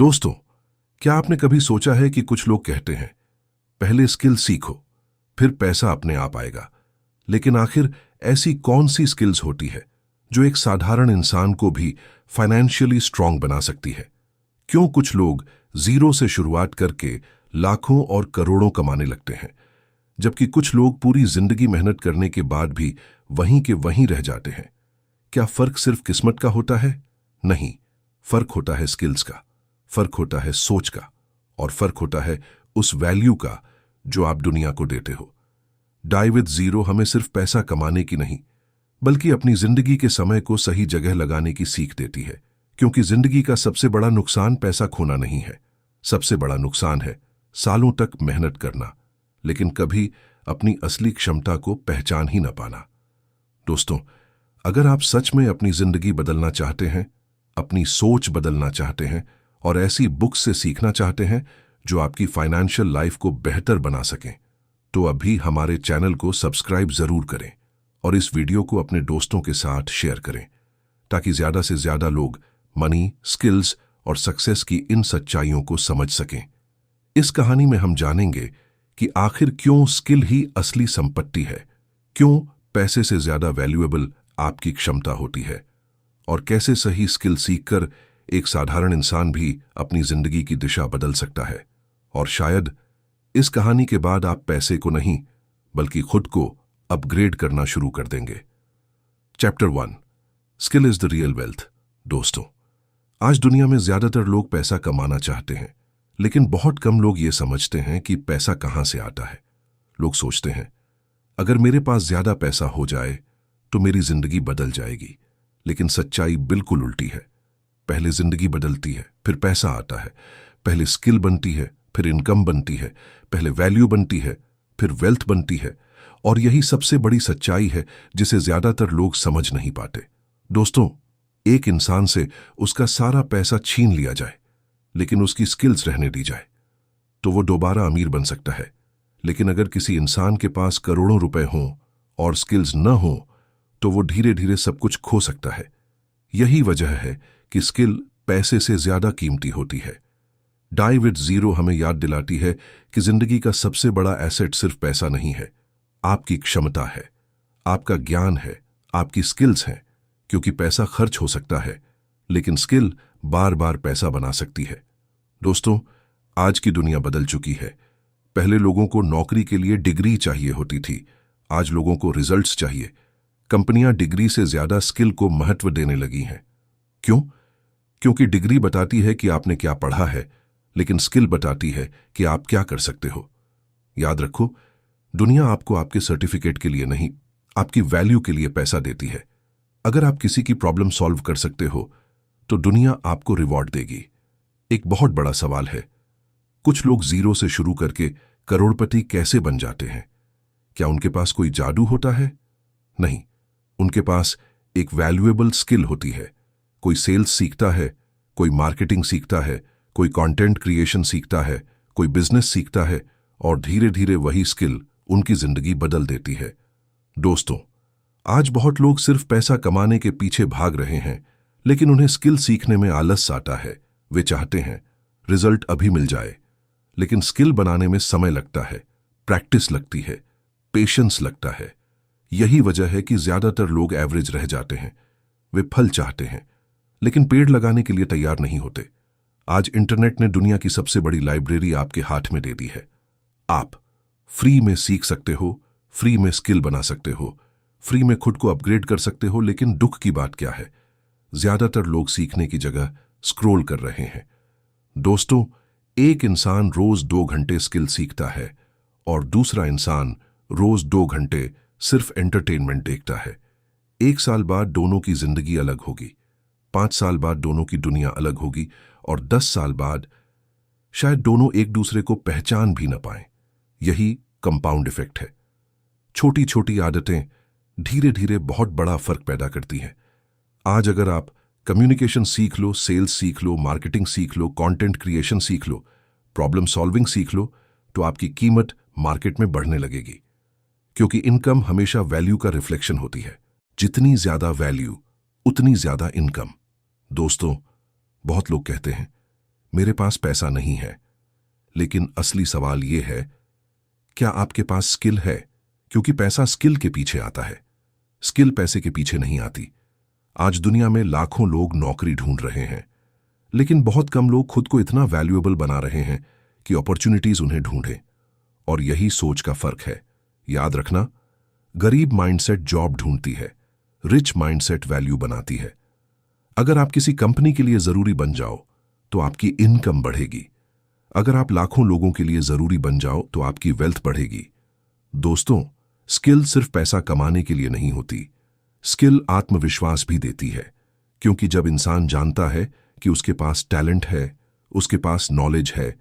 दोस्तों, क्या आपने कभी सोचा है कि कुछ लोग कहते हैं पहले स्किल सीखो, फिर पैसा अपने आप आएगा। लेकिन आखिर ऐसी कौन सी स्किल्स होती है जो एक साधारण इंसान को भी फाइनेंशियली स्ट्रांग बना सकती है? क्यों कुछ लोग जीरो से शुरुआत करके लाखों और करोड़ों कमाने लगते हैं, जबकि कुछ लोग पूरी जिंदगी मेहनत करने के बाद भी वहीं के वहीं रह जाते हैं? क्या फर्क सिर्फ किस्मत का होता है? नहीं, फर्क होता है स्किल्स का, फर्क होता है सोच का, और फर्क होता है उस वैल्यू का जो आप दुनिया को देते हो। डाई विद जीरो हमें सिर्फ पैसा कमाने की नहीं, बल्कि अपनी जिंदगी के समय को सही जगह लगाने की सीख देती है। क्योंकि जिंदगी का सबसे बड़ा नुकसान पैसा खोना नहीं है, सबसे बड़ा नुकसान है सालों तक मेहनत करना, लेकिन कभी अपनी असली क्षमता को पहचान ही न पाना। दोस्तों, अगर आप सच में अपनी जिंदगी बदलना चाहते हैं, अपनी सोच बदलना चाहते हैं और ऐसी बुक्स से सीखना चाहते हैं जो आपकी फाइनेंशियल लाइफ को बेहतर बना सकें, तो अभी हमारे चैनल को सब्सक्राइब जरूर करें और इस वीडियो को अपने दोस्तों के साथ शेयर करें, ताकि ज्यादा से ज्यादा लोग मनी, स्किल्स और सक्सेस की इन सच्चाइयों को समझ सकें। इस कहानी में हम जानेंगे कि आखिर क्यों स्किल ही असली संपत्ति है, क्यों पैसे से ज्यादा वैल्यूएबल आपकी क्षमता होती है, और कैसे सही स्किल सीखकर एक साधारण इंसान भी अपनी जिंदगी की दिशा बदल सकता है। और शायद इस कहानी के बाद आप पैसे को नहीं, बल्कि खुद को अपग्रेड करना शुरू कर देंगे। Chapter 1, skill is the real wealth. दोस्तों, आज दुनिया में ज्यादातर लोग पैसा कमाना चाहते हैं, लेकिन बहुत कम लोग ये समझते हैं कि पैसा कहां से आता है। लोग सोचते हैं अगर मेरे पास ज्यादा पैसा हो जाए तो मेरी जिंदगी बदल जाएगी, लेकिन सच्चाई बिल्कुल उल्टी है। पहले जिंदगी बदलती है, फिर पैसा आता है। पहले स्किल बनती है, फिर इनकम बनती है। पहले वैल्यू बनती है, फिर वेल्थ बनती है। और यही सबसे बड़ी सच्चाई है जिसे ज्यादातर लोग समझ नहीं पाते। दोस्तों, एक इंसान से उसका सारा पैसा छीन लिया जाए, लेकिन उसकी स्किल्स रहने दी जाए, तो वो दोबारा अमीर बन सकता है। लेकिन अगर किसी इंसान के पास करोड़ों रुपए हों और स्किल्स न हों, तो वो धीरे धीरे सब कुछ खो सकता है। यही वजह है कि स्किल पैसे से ज्यादा कीमती होती है। डाई विद जीरो हमें याद दिलाती है कि जिंदगी का सबसे बड़ा एसेट सिर्फ पैसा नहीं है, आपकी क्षमता है, आपका ज्ञान है, आपकी स्किल्स हैं। क्योंकि पैसा खर्च हो सकता है, लेकिन स्किल बार बार पैसा बना सकती है। दोस्तों, आज की दुनिया बदल चुकी है। पहले लोगों को नौकरी के लिए डिग्री चाहिए होती थी, आज लोगों को रिजल्ट्स चाहिए। कंपनियां डिग्री से ज्यादा स्किल को महत्व देने लगी हैं। क्यों? क्योंकि डिग्री बताती है कि आपने क्या पढ़ा है, लेकिन स्किल बताती है कि आप क्या कर सकते हो। याद रखो, दुनिया आपको आपके सर्टिफिकेट के लिए नहीं, आपकी वैल्यू के लिए पैसा देती है। अगर आप किसी की प्रॉब्लम सॉल्व कर सकते हो, तो दुनिया आपको रिवॉर्ड देगी। एक बहुत बड़ा सवाल है, कुछ लोग जीरो से शुरू करके करोड़पति कैसे बन जाते हैं? क्या उनके पास कोई जादू होता है? नहीं, उनके पास एक वैल्यूएबल स्किल होती है। कोई सेल्स सीखता है, कोई मार्केटिंग सीखता है, कोई कंटेंट क्रिएशन सीखता है, कोई बिजनेस सीखता है, और धीरे धीरे वही स्किल उनकी जिंदगी बदल देती है। दोस्तों, आज बहुत लोग सिर्फ पैसा कमाने के पीछे भाग रहे हैं, लेकिन उन्हें स्किल सीखने में आलस आता है। वे चाहते हैं रिजल्ट अभी मिल जाए, लेकिन स्किल बनाने में समय लगता है, प्रैक्टिस लगती है, पेशेंस लगता है। यही वजह है कि ज्यादातर लोग एवरेज रह जाते हैं। वे फल चाहते हैं, लेकिन पेड़ लगाने के लिए तैयार नहीं होते। आज इंटरनेट ने दुनिया की सबसे बड़ी लाइब्रेरी आपके हाथ में दे दी है। आप फ्री में सीख सकते हो, फ्री में स्किल बना सकते हो, फ्री में खुद को अपग्रेड कर सकते हो। लेकिन दुख की बात क्या है? ज्यादातर लोग सीखने की जगह स्क्रॉल कर रहे हैं। दोस्तों, एक इंसान रोज 2 घंटे स्किल सीखता है और दूसरा इंसान रोज 2 घंटे सिर्फ एंटरटेनमेंट देखता है। 1 साल बाद दोनों की जिंदगी अलग होगी, 5 साल बाद दोनों की दुनिया अलग होगी, और 10 साल बाद शायद दोनों एक दूसरे को पहचान भी न पाएं। यही कंपाउंड इफेक्ट है। छोटी छोटी आदतें धीरे धीरे बहुत बड़ा फर्क पैदा करती हैं। आज अगर आप कम्युनिकेशन सीख लो, सेल्स सीख लो, मार्केटिंग सीख लो, कंटेंट क्रिएशन सीख लो, प्रॉब्लम सॉल्विंग सीख लो, तो आपकी कीमत मार्केट में बढ़ने लगेगी। क्योंकि इनकम हमेशा वैल्यू का रिफ्लेक्शन होती है। जितनी ज्यादा वैल्यू, उतनी ज्यादा इनकम। दोस्तों, बहुत लोग कहते हैं मेरे पास पैसा नहीं है। लेकिन असली सवाल यह है, क्या आपके पास स्किल है? क्योंकि पैसा स्किल के पीछे आता है, स्किल पैसे के पीछे नहीं आती। आज दुनिया में लाखों लोग नौकरी ढूंढ रहे हैं, लेकिन बहुत कम लोग खुद को इतना वैल्यूएबल बना रहे हैं कि अपॉर्चुनिटीज उन्हें ढूंढें। और यही सोच का फर्क है। याद रखना, गरीब माइंडसेट जॉब ढूंढती है, रिच माइंडसेट वैल्यू बनाती है। अगर आप किसी कंपनी के लिए जरूरी बन जाओ तो आपकी इनकम बढ़ेगी। अगर आप लाखों लोगों के लिए जरूरी बन जाओ तो आपकी वेल्थ बढ़ेगी। दोस्तों, स्किल सिर्फ पैसा कमाने के लिए नहीं होती, स्किल आत्मविश्वास भी देती है। क्योंकि जब इंसान जानता है कि उसके पास टैलेंट है, उसके पास नॉलेज है,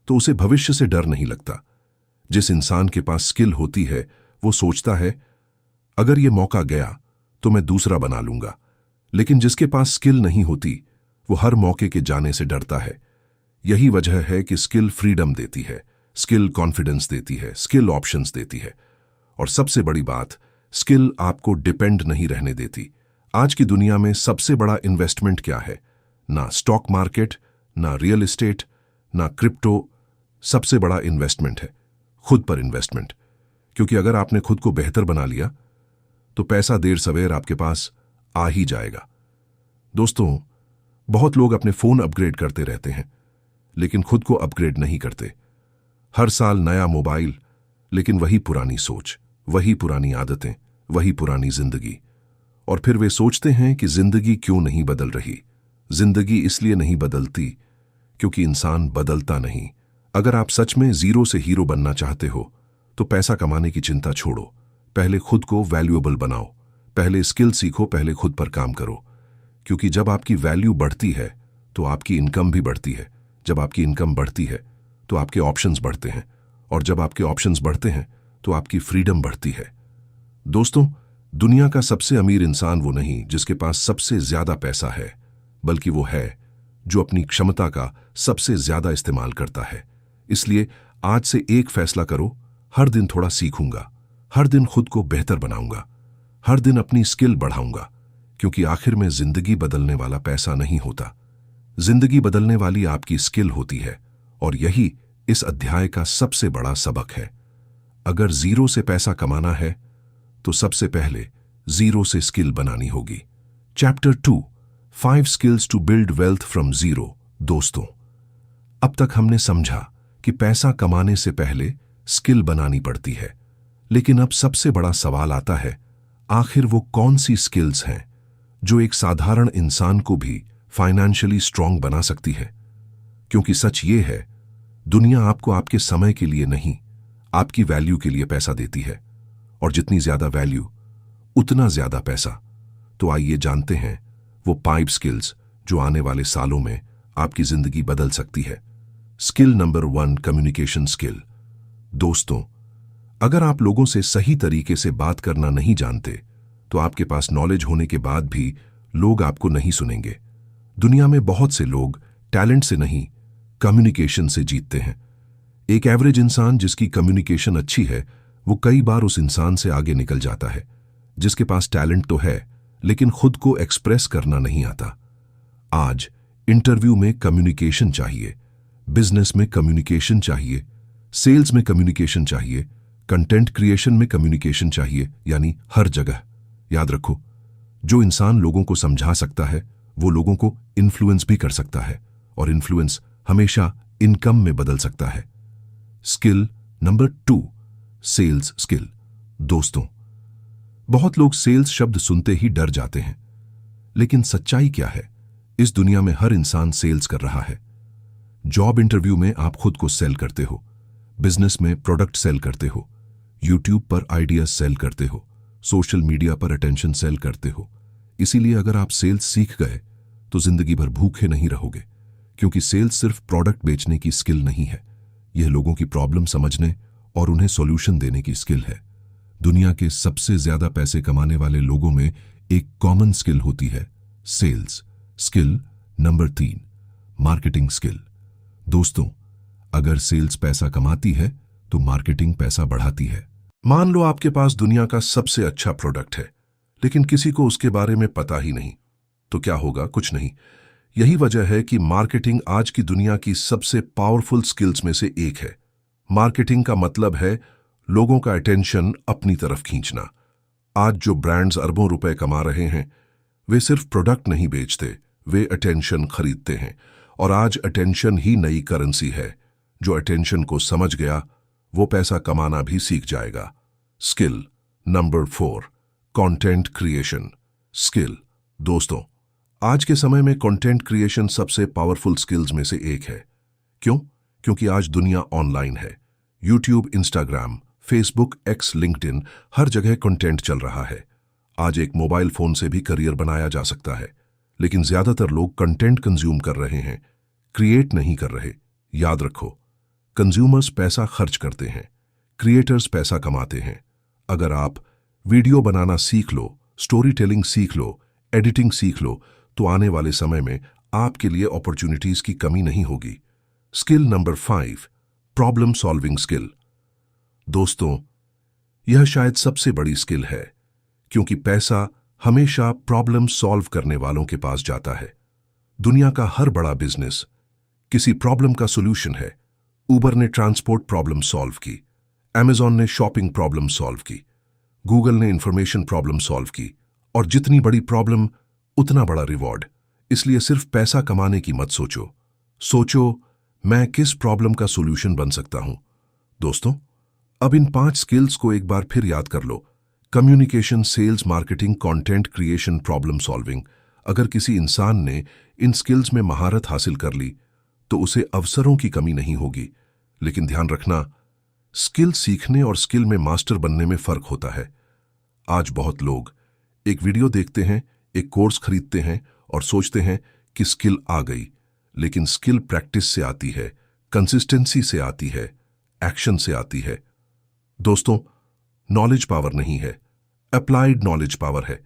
तो उसे भविष्य से डर नहीं लगता। जिस इंसान के पास स्किल होती है वो सोचता है, अगर ये मौका गया तो मैं दूसरा बना लूंगा। लेकिन जिसके पास स्किल नहीं होती वो हर मौके के जाने से डरता है। यही वजह है कि स्किल फ्रीडम देती है, स्किल कॉन्फिडेंस देती है, स्किल ऑप्शंस देती है। और सबसे बड़ी बात, स्किल आपको डिपेंड नहीं रहने देती। आज की दुनिया में सबसे बड़ा इन्वेस्टमेंट क्या है? ना स्टॉक मार्केट, ना रियल एस्टेट, ना क्रिप्टो। सबसे बड़ा इन्वेस्टमेंट है खुद पर इन्वेस्टमेंट। क्योंकि अगर आपने खुद को बेहतर बना लिया तो पैसा देर सवेर आपके पास आ ही जाएगा। दोस्तों, बहुत लोग अपने फोन अपग्रेड करते रहते हैं, लेकिन खुद को अपग्रेड नहीं करते। हर साल नया मोबाइल, लेकिन वही पुरानी सोच, वही पुरानी आदतें, वही पुरानी जिंदगी। और फिर वे सोचते हैं कि जिंदगी क्यों नहीं बदल रही। जिंदगी इसलिए नहीं बदलती क्योंकि इंसान बदलता नहीं। अगर आप सच में जीरो से हीरो बनना चाहते हो तो पैसा कमाने की चिंता छोड़ो। पहले खुद को वैल्यूएबल बनाओ, पहले स्किल सीखो, पहले खुद पर काम करो। क्योंकि जब आपकी वैल्यू बढ़ती है तो आपकी इनकम भी बढ़ती है। जब आपकी इनकम बढ़ती है तो आपके ऑप्शंस बढ़ते हैं, और जब आपके ऑप्शंस बढ़ते हैं तो आपकी फ्रीडम बढ़ती है। दोस्तों, दुनिया का सबसे अमीर इंसान वो नहीं जिसके पास सबसे ज्यादा पैसा है, बल्कि वो है जो अपनी क्षमता का सबसे ज्यादा इस्तेमाल करता है। इसलिए आज से एक फैसला करो, हर दिन थोड़ा सीखूंगा, हर दिन खुद को बेहतर बनाऊंगा, हर दिन अपनी स्किल बढ़ाऊंगा। क्योंकि आखिर में जिंदगी बदलने वाला पैसा नहीं होता, जिंदगी बदलने वाली आपकी स्किल होती है। और यही इस अध्याय का सबसे बड़ा सबक है। अगर जीरो से पैसा कमाना है तो सबसे पहले जीरो से स्किल बनानी होगी। Chapter 2, 5 skills to build wealth from zero. दोस्तों, अब तक हमने समझा कि पैसा कमाने से पहले स्किल बनानी पड़ती है, लेकिन अब सबसे बड़ा सवाल आता है, आखिर वो कौन सी स्किल्स हैं जो एक साधारण इंसान को भी फाइनेंशियली स्ट्रांग बना सकती है? क्योंकि सच ये है, दुनिया आपको आपके समय के लिए नहीं, आपकी वैल्यू के लिए पैसा देती है। और जितनी ज्यादा वैल्यू उतना ज्यादा पैसा। तो आइए जानते हैं वो 5 स्किल्स जो आने वाले सालों में आपकी जिंदगी बदल सकती है। Skill number 1, communication skill. दोस्तों, अगर आप लोगों से सही तरीके से बात करना नहीं जानते तो आपके पास नॉलेज होने के बाद भी लोग आपको नहीं सुनेंगे। दुनिया में बहुत से लोग टैलेंट से नहीं, कम्युनिकेशन से जीतते हैं। एक एवरेज इंसान जिसकी कम्युनिकेशन अच्छी है वो कई बार उस इंसान से आगे निकल जाता है जिसके पास टैलेंट तो है लेकिन खुद को एक्सप्रेस करना नहीं आता। आज इंटरव्यू में कम्युनिकेशन चाहिए, बिजनेस में कम्युनिकेशन चाहिए, सेल्स में कम्युनिकेशन चाहिए, कंटेंट क्रिएशन में कम्युनिकेशन चाहिए, यानी हर जगह। याद रखो, जो इंसान लोगों को समझा सकता है वो लोगों को इन्फ्लुएंस भी कर सकता है, और इन्फ्लुएंस हमेशा इनकम में बदल सकता है। Skill number 2, sales skill. दोस्तों, बहुत लोग सेल्स शब्द सुनते ही डर जाते हैं, लेकिन सच्चाई क्या है? इस दुनिया में हर इंसान सेल्स कर रहा है। जॉब इंटरव्यू में आप खुद को सेल करते हो, बिजनेस में प्रोडक्ट सेल करते हो, यूट्यूब पर आइडियाज सेल करते हो, सोशल मीडिया पर अटेंशन सेल करते हो। इसीलिए अगर आप सेल्स सीख गए तो जिंदगी भर भूखे नहीं रहोगे, क्योंकि सेल्स सिर्फ प्रोडक्ट बेचने की स्किल नहीं है, यह लोगों की प्रॉब्लम समझने और उन्हें सॉल्यूशन देने की स्किल है। दुनिया के सबसे ज्यादा पैसे कमाने वाले लोगों में एक कॉमन स्किल होती है, sales. Skill number 3, marketing skill. दोस्तों, अगर सेल्स पैसा कमाती है तो मार्केटिंग पैसा बढ़ाती है। मान लो आपके पास दुनिया का सबसे अच्छा प्रोडक्ट है, लेकिन किसी को उसके बारे में पता ही नहीं, तो क्या होगा? कुछ नहीं। यही वजह है कि मार्केटिंग आज की दुनिया की सबसे पावरफुल स्किल्स में से एक है। मार्केटिंग का मतलब है लोगों का अटेंशन अपनी तरफ खींचना। आज जो ब्रांड्स अरबों रुपए कमा रहे हैं, वे सिर्फ प्रोडक्ट नहीं बेचते, वे अटेंशन खरीदते हैं। और आज अटेंशन ही नई करेंसी है। जो अटेंशन को समझ गया, वो पैसा कमाना भी सीख जाएगा। Skill number 4, content creation skill. दोस्तों, आज के समय में कंटेंट क्रिएशन सबसे पावरफुल स्किल्स में से एक है। क्यों? क्योंकि आज दुनिया ऑनलाइन है। YouTube, Instagram, Facebook, X, LinkedIn, हर जगह कंटेंट चल रहा है। आज एक मोबाइल फोन से भी करियर बनाया जा सकता है, लेकिन ज्यादातर लोग कंटेंट कंज्यूम कर रहे हैं, क्रिएट नहीं कर रहे। याद रखो, कंज्यूमर्स पैसा खर्च करते हैं, क्रिएटर्स पैसा कमाते हैं। अगर आप वीडियो बनाना सीख लो, स्टोरी टेलिंग सीख लो, एडिटिंग सीख लो, तो आने वाले समय में आपके लिए अपॉर्चुनिटीज की कमी नहीं होगी। Skill number 5, problem solving skill. दोस्तों, यह शायद सबसे बड़ी स्किल है, क्योंकि पैसा हमेशा प्रॉब्लम सॉल्व करने वालों के पास जाता है। दुनिया का हर बड़ा बिजनेस किसी प्रॉब्लम का सॉल्यूशन है। उबर ने ट्रांसपोर्ट प्रॉब्लम सॉल्व की, अमेजॉन ने शॉपिंग प्रॉब्लम सॉल्व की, गूगल ने इंफॉर्मेशन प्रॉब्लम सॉल्व की। और जितनी बड़ी प्रॉब्लम, उतना बड़ा रिवॉर्ड। इसलिए सिर्फ पैसा कमाने की मत सोचो, सोचो मैं किस प्रॉब्लम का सॉल्यूशन बन सकता हूं। दोस्तों, अब इन 5 स्किल्स को एक बार फिर याद कर लो। Communication, sales, marketing, content creation, problem solving. अगर किसी इंसान ने इन स्किल्स में महारत हासिल कर ली, तो उसे अवसरों की कमी नहीं होगी। लेकिन ध्यान रखना, स्किल सीखने और स्किल में मास्टर बनने में फर्क होता है। आज बहुत लोग एक वीडियो देखते हैं, एक कोर्स खरीदते हैं और सोचते हैं कि स्किल आ गई। लेकिन स्किल प्रैक्टिस से आती है, कंसिस्टेंसी से आती है, एक्शन से आती है। दोस्तों, नॉलेज पावर नहीं है, अप्लाइड नॉलेज पावर है।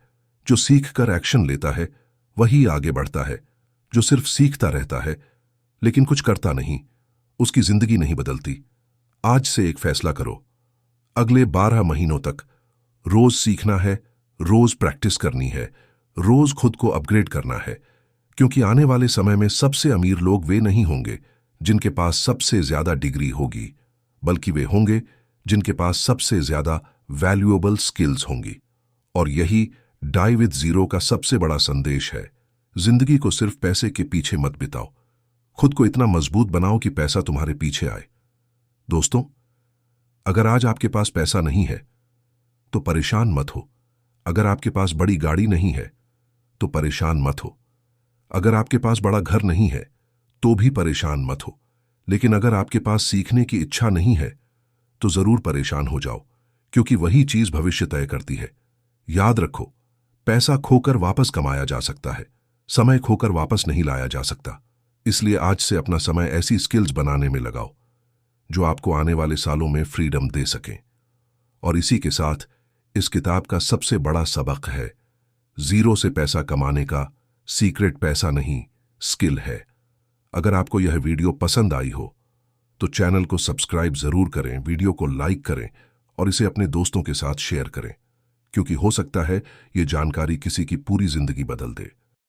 जो सीख कर एक्शन लेता है, वही आगे बढ़ता है। जो सिर्फ सीखता रहता है लेकिन कुछ करता नहीं, उसकी जिंदगी नहीं बदलती। आज से एक फैसला करो, अगले 12 महीनों तक रोज सीखना है, रोज प्रैक्टिस करनी है, रोज खुद को अपग्रेड करना है। क्योंकि आने वाले समय में सबसे अमीर लोग वे नहीं होंगे जिनके पास सबसे ज्यादा डिग्री होगी, बल्कि वे होंगे जिनके पास सबसे ज्यादा वैल्यूएबल स्किल्स होंगी। और यही डाई विद जीरो का सबसे बड़ा संदेश है। जिंदगी को सिर्फ पैसे के पीछे मत बिताओ, खुद को इतना मजबूत बनाओ कि पैसा तुम्हारे पीछे आए। दोस्तों, अगर आज आपके पास पैसा नहीं है तो परेशान मत हो। अगर आपके पास बड़ी गाड़ी नहीं है तो परेशान मत हो। अगर आपके पास बड़ा घर नहीं है तो भी परेशान मत हो। लेकिन अगर आपके पास सीखने की इच्छा नहीं है तो जरूर परेशान हो जाओ, क्योंकि वही चीज भविष्य तय करती है। याद रखो, पैसा खोकर वापस कमाया जा सकता है, समय खोकर वापस नहीं लाया जा सकता। इसलिए आज से अपना समय ऐसी स्किल्स बनाने में लगाओ जो आपको आने वाले सालों में फ्रीडम दे सकें। और इसी के साथ इस किताब का सबसे बड़ा सबक है, जीरो से पैसा कमाने का सीक्रेट पैसा नहीं, स्किल है। अगर आपको यह वीडियो पसंद आई हो तो चैनल को सब्सक्राइब जरूर करें, वीडियो को लाइक करें और इसे अपने दोस्तों के साथ शेयर करें, क्योंकि हो सकता है ये जानकारी किसी की पूरी जिंदगी बदल दे।